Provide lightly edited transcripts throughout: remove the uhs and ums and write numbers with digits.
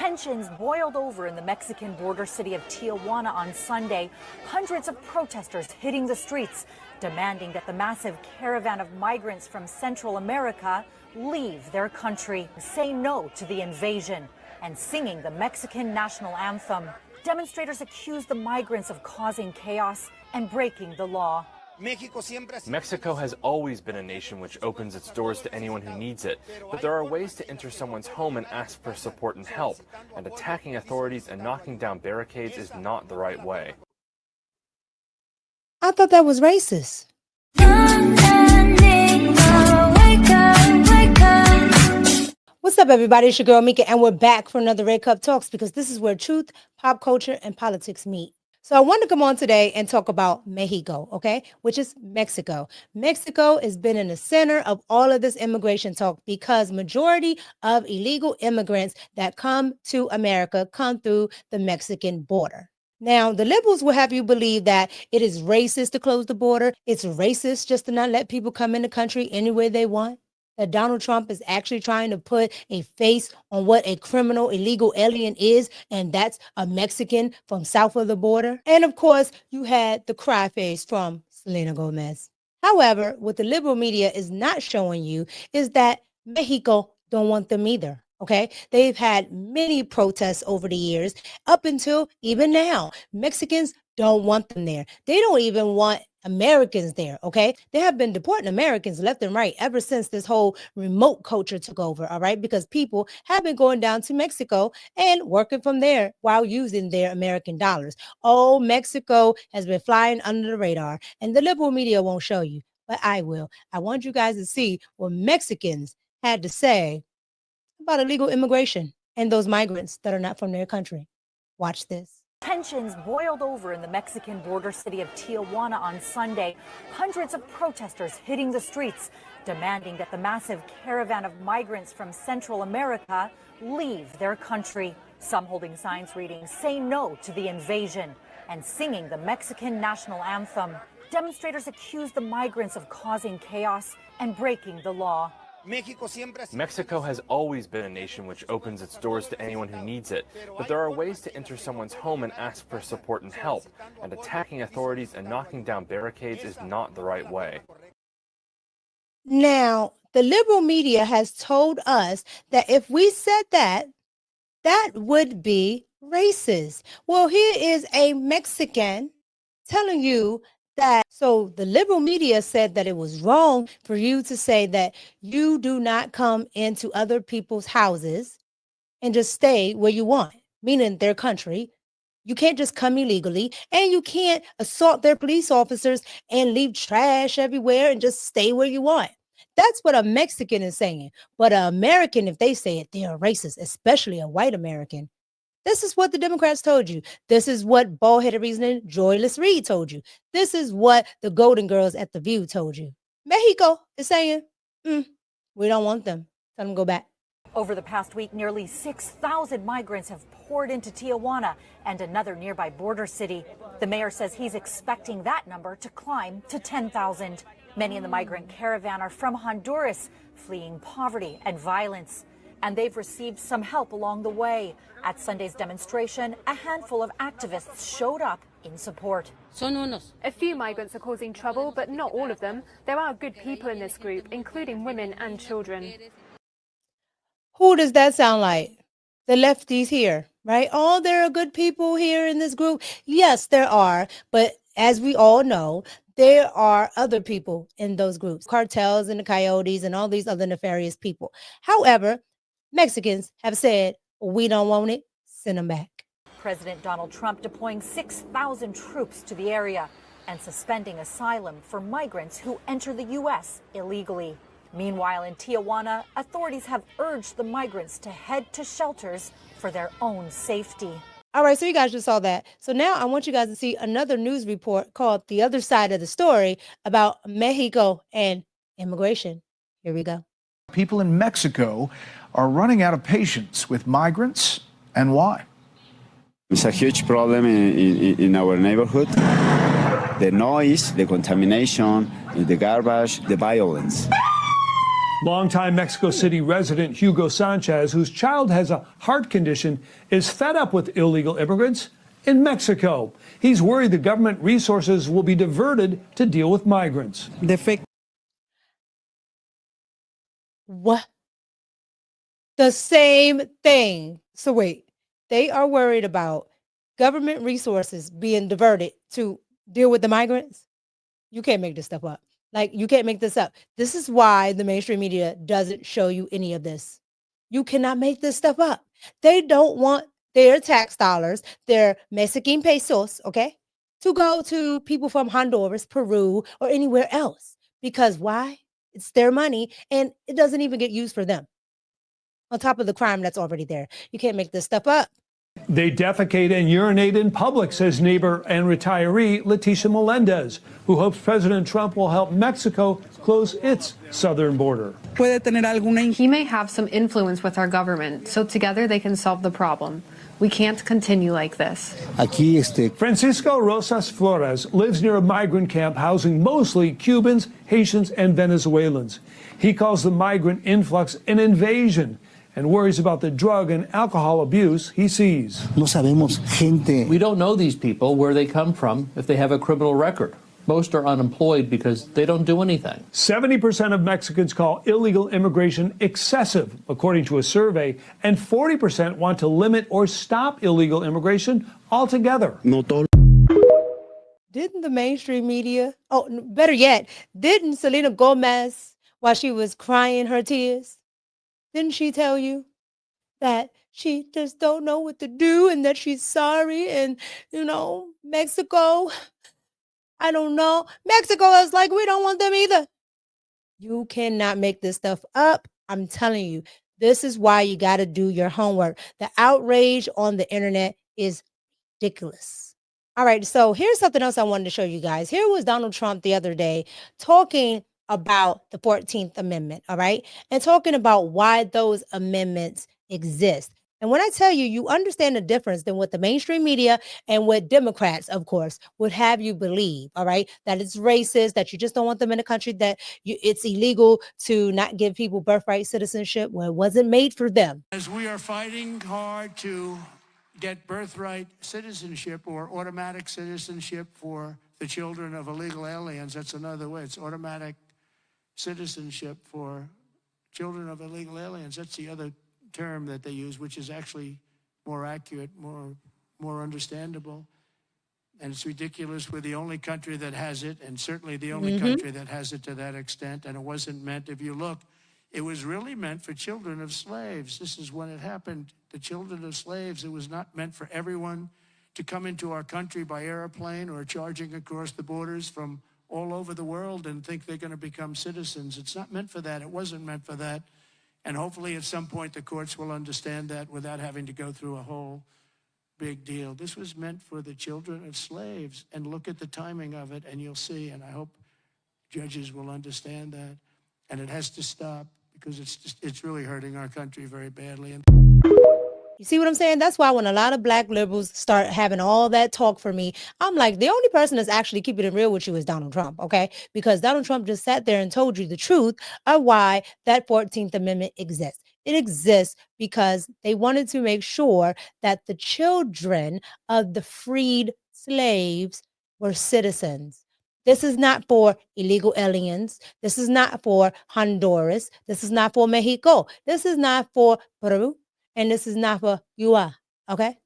Tensions boiled over in the Mexican border city of Tijuana on Sunday. Hundreds of protesters hitting the streets, demanding that the massive caravan of migrants from Central America leave their country, say no to the invasion, and singing the Mexican national anthem. Demonstrators accused the migrants of causing chaos and breaking the law. Mexico has always been a nation which opens its doors to anyone who needs it, but there are ways to enter someone's home and ask for support and help, and attacking authorities and knocking down barricades is not the right way. I thought that was racist. What's up, everybody? It's your girl Mika, and we're back for another Red Cup Talks, because this is where truth, pop culture, and politics meet. So I want to come on today and talk about Mexico, okay, which is Mexico. Mexico has been in the center of all of this immigration talk because majority of illegal immigrants that come to America come through the Mexican border. Now, the liberals will have you believe that it is racist to close the border. It's racist just to not let people come in the country any way they want. That Donald Trump is actually trying to put a face on what a criminal illegal alien is, and that's a Mexican from south of the border. And of course, you had the cry face from Selena Gomez. However, what the liberal media is not showing you is that Mexico don't want them either. Okay, they've had many protests over the years, up until even now. Mexicans don't want them there. They don't even want Americans there. Okay, they have been deporting Americans left and right ever since this whole remote culture took over. All right, because people have been going down to Mexico and working from there while using their American dollars. Oh, Mexico has been flying under the radar, and the liberal media won't show you, but I will. I want you guys to see what Mexicans had to say about illegal immigration and those migrants that are not from their country. Watch this. Tensions boiled over in the Mexican border city of Tijuana on Sunday. Hundreds of protesters hitting the streets, demanding that the massive caravan of migrants from Central America leave their country. Some holding signs reading, "Say no to the invasion," and singing the Mexican national anthem. Demonstrators accused the migrants of causing chaos and breaking the law. Mexico has always been a nation which opens its doors to anyone who needs it, but there are ways to enter someone's home and ask for support and help, and attacking authorities and knocking down barricades is not the right way. Now, the liberal media has told us that if we said that, that would be racist. Well, here is a Mexican telling you that. So the liberal media said that it was wrong for you to say that you do not come into other people's houses and just stay where you want, meaning their country. You can't just come illegally, and you can't assault their police officers and leave trash everywhere and just stay where you want. That's what a Mexican is saying. But an American, if they say it, they are racist, especially a white American. This is what the Democrats told you. This is what bald-headed reasoning Joyless Reed told you. This is what the Golden Girls at The View told you. Mexico is saying, we don't want them. Tell them go back. Over the past week, nearly 6,000 migrants have poured into Tijuana and another nearby border city. The mayor says he's expecting that number to climb to 10,000. Many in the migrant caravan are from Honduras, fleeing poverty and violence. And they've received some help along the way. At Sunday's demonstration, a handful of activists showed up in support. A few migrants are causing trouble, but not all of them. There are good people in this group, including women and children. Who does that sound like? The lefties here, right? Oh, there are good people here in this group. Yes, there are. But as we all know, there are other people in those groups, cartels and the coyotes and all these other nefarious people. However, Mexicans have said, we don't want it, send them back. President Donald Trump deploying 6,000 troops to the area and suspending asylum for migrants who enter the U.S. illegally. Meanwhile, in Tijuana, authorities have urged the migrants to head to shelters for their own safety. All right, so you guys just saw that. So now I want you guys to see another news report called The Other Side of the Story about Mexico and immigration. Here we go. People in Mexico are running out of patience with migrants, and why? It's a huge problem in our neighborhood. The noise, the contamination, the garbage, the violence. Longtime Mexico City resident Hugo Sanchez, whose child has a heart condition, is fed up with illegal immigrants in Mexico. He's worried the government resources will be diverted to deal with migrants. What? The same thing. So wait, they are worried about government resources being diverted to deal with the migrants? You can't make this stuff up. Like, you can't make this up. This is why the mainstream media doesn't show you any of this. You cannot make this stuff up. They don't want their tax dollars, their Mexican pesos, okay, to go to people from Honduras, Peru, or anywhere else. Because why? It's their money, and it doesn't even get used for them. On top of the crime that's already there. You can't make this stuff up. They defecate and urinate in public, says neighbor and retiree Leticia Melendez, who hopes President Trump will help Mexico close its southern border. He may have some influence with our government, so together they can solve the problem. We can't continue like this. Francisco Rosas Flores lives near a migrant camp housing mostly Cubans, Haitians, and Venezuelans. He calls the migrant influx an invasion and worries about the drug and alcohol abuse he sees. We don't know these people, where they come from, if they have a criminal record. Most are unemployed because they don't do anything. 70% of Mexicans call illegal immigration excessive, according to a survey, and 40% want to limit or stop illegal immigration altogether. Didn't the mainstream media, better yet, didn't Selena Gomez, while she was crying her tears, didn't she tell you that she just don't know what to do and that she's sorry? And, Mexico, I don't know. Mexico is like, we don't want them either. You cannot make this stuff up. I'm telling you, this is why you got to do your homework. The outrage on the internet is ridiculous. All right, so here's something else I wanted to show you guys. Here was Donald Trump the other day talking about the 14th Amendment, all right? And talking about why those amendments exist. And when I tell you, you understand the difference than what the mainstream media and what Democrats, of course, would have you believe, all right? That it's racist, that you just don't want them in a country, that it's illegal to not give people birthright citizenship. Well, it wasn't made for them. As we are fighting hard to get birthright citizenship or automatic citizenship for the children of illegal aliens, that's another way. It's automatic citizenship for children of illegal aliens. That's the other term that they use, which is actually more accurate, more understandable. And it's ridiculous. We're the only country that has it, and certainly the only country that has it to that extent. And it wasn't meant, if you look, it was really meant for children of slaves. This is when it happened. The children of slaves, it was not meant for everyone to come into our country by airplane or charging across the borders from all over the world and think they're going to become citizens. It's not meant for that. It wasn't meant for that. And hopefully at some point the courts will understand that without having to go through a whole big deal. This was meant for the children of slaves. And look at the timing of it and you'll see. And I hope judges will understand that. And it has to stop because it's really hurting our country very badly. And you see what I'm saying? That's why when a lot of black liberals start having all that talk for me, I'm like, the only person that's actually keeping it real with you is Donald Trump, okay? Because Donald Trump just sat there and told you the truth of why that 14th Amendment exists. It exists because they wanted to make sure that the children of the freed slaves were citizens. This is not for illegal aliens. This is not for Honduras. This is not for Mexico. This is not for Peru. And this is not for you, okay?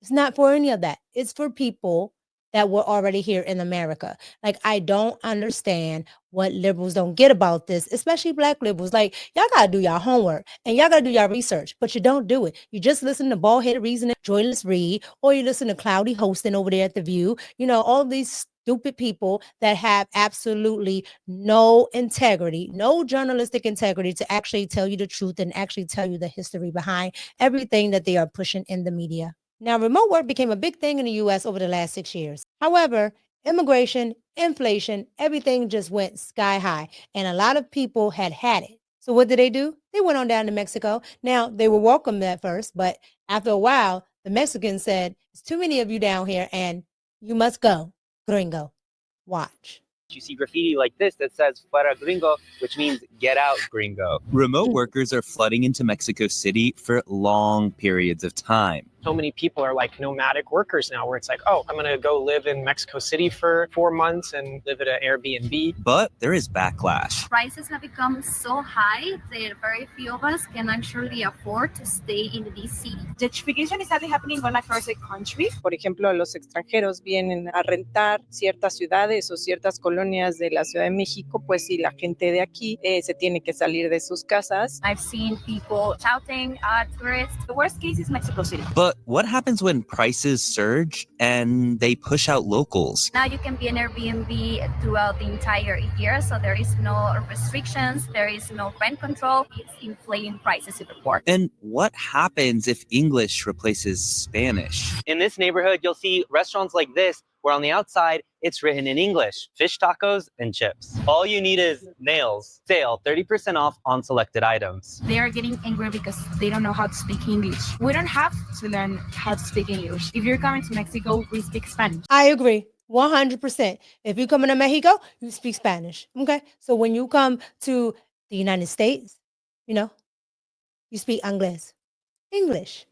It's not for any of that. It's for people that were already here in America. Like, I don't understand what liberals don't get about this, especially black liberals. Like, y'all got to do y'all homework and y'all got to do y'all research, but you don't do it. You just listen to bald-headed reasoning, Joyless Reed, or you listen to Cloudy Hosting over there at The View. All these stupid people that have absolutely no integrity, no journalistic integrity to actually tell you the truth and actually tell you the history behind everything that they are pushing in the media. Now, remote work became a big thing in the U.S. over the last 6 years. However, immigration, inflation, everything just went sky high, and a lot of people had it. So what did they do? They went on down to Mexico. Now, they were welcomed at first, but after a while, the Mexicans said, "It's too many of you down here, and you must go. Gringo, watch." You see graffiti like this that says "Fuera Gringo," which means "Get out, Gringo." Remote workers are flooding into Mexico City for long periods of time. So many people are like nomadic workers now, where it's like, oh, I'm going to go live in Mexico City for 4 months and live at an Airbnb. But there is backlash. Prices have become so high that very few of us can actually afford to stay in this city. Gentrification is sadly happening all across the country. Por ejemplo, los extranjeros vienen a rentar ciertas ciudades o ciertas colonias de la Ciudad de México, pues si la gente de aquí se tiene que salir de sus casas. I've seen people shouting at tourists. The worst case is Mexico City. But what happens when prices surge and they push out locals? Now you can be an Airbnb throughout the entire year, so there is no restrictions, there is no rent control. It's inflating prices even more. And what happens if English replaces Spanish? In this neighborhood, you'll see restaurants like this, where on the outside, it's written in English, fish tacos and chips. All you need is nails. Sale 30% off on selected items. They are getting angry because they don't know how to speak English. We don't have to learn how to speak English. If you're coming to Mexico, we speak Spanish. I agree. 100%. If you come to Mexico, you speak Spanish. Okay. So when you come to the United States, you speak English.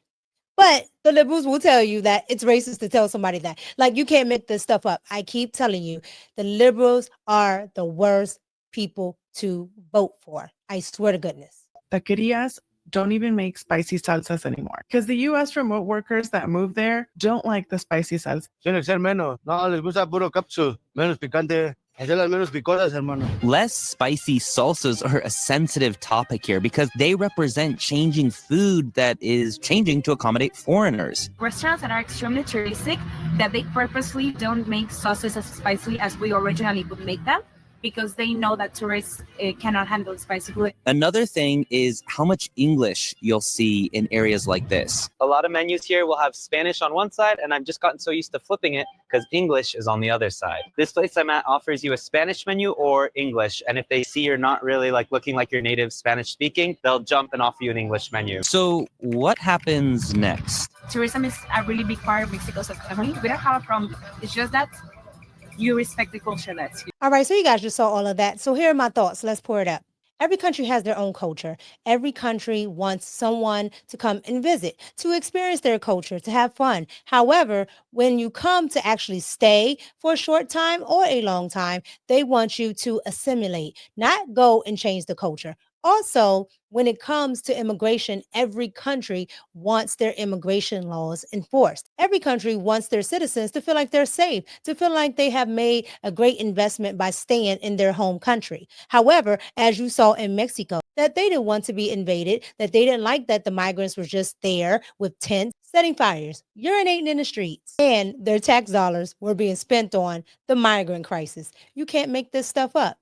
But the liberals will tell you that it's racist to tell somebody that. Like, you can't make this stuff up. I keep telling you, the liberals are the worst people to vote for. I swear to goodness. Taquerias don't even make spicy salsas anymore because the U.S. remote workers that move there don't like the spicy salsa. Tiene que ser menos. No, les gusta puro capsule. Menos picante. Less spicy salsas are a sensitive topic here because they represent changing food that is changing to accommodate foreigners. Restaurants that are extremely touristic, that they purposely don't make sauces as spicy as we originally would make them, because they know that tourists cannot handle spicy food. Another thing is how much English you'll see in areas like this. A lot of menus here will have Spanish on one side, and I've just gotten so used to flipping it because English is on the other side. This place I'm at offers you a Spanish menu or English, and if they see you're not really looking like you're native Spanish speaking, they'll jump and offer you an English menu. So what happens next? Tourism is a really big part of Mexico's economy. We don't have a problem. It's just that you respect the culture that's here. All right, so you guys just saw all of that. So here are my thoughts. Let's pour it up. Every country has their own culture. Every country wants someone to come and visit, to experience their culture, to have fun. However, when you come to actually stay for a short time or a long time, they want you to assimilate, not go and change the culture. Also, when it comes to immigration, every country wants their immigration laws enforced. Every country wants their citizens to feel like they're safe, to feel like they have made a great investment by staying in their home country. However, as you saw in Mexico, that they didn't want to be invaded, that they didn't like that the migrants were just there with tents, setting fires, urinating in the streets, and their tax dollars were being spent on the migrant crisis. You can't make this stuff up.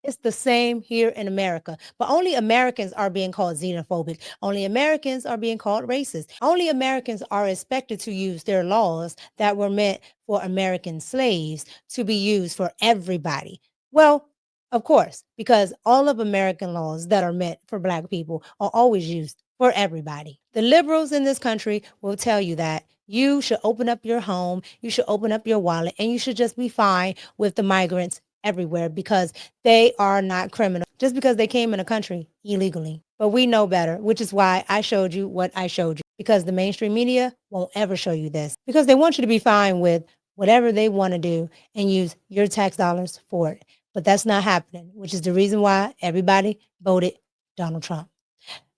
It's the same here in America, but only Americans are being called xenophobic. Only Americans are being called racist. Only Americans are expected to use their laws that were meant for American slaves to be used for everybody. Well, of course, because all of American laws that are meant for Black people are always used for everybody. The liberals in this country will tell you that you should open up your home, you should open up your wallet, and you should just be fine with the migrants everywhere because they are not criminal just because they came in a country illegally. But we know better, which is why I showed you what I showed you, because the mainstream media won't ever show you this because they want you to be fine with whatever they want to do and use your tax dollars for it. But that's not happening, which is the reason why everybody voted Donald Trump.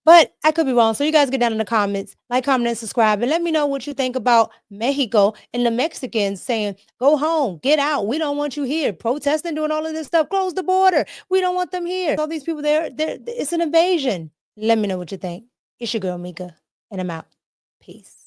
But I could be wrong. So you guys get down in the comments, like, comment, and subscribe, and let me know what you think about Mexico and the Mexicans saying, go home, get out. We don't want you here. Protesting, doing all of this stuff. Close the border. We don't want them here. All these people there, it's an invasion. Let me know what you think. It's your girl, Mika, and I'm out. Peace.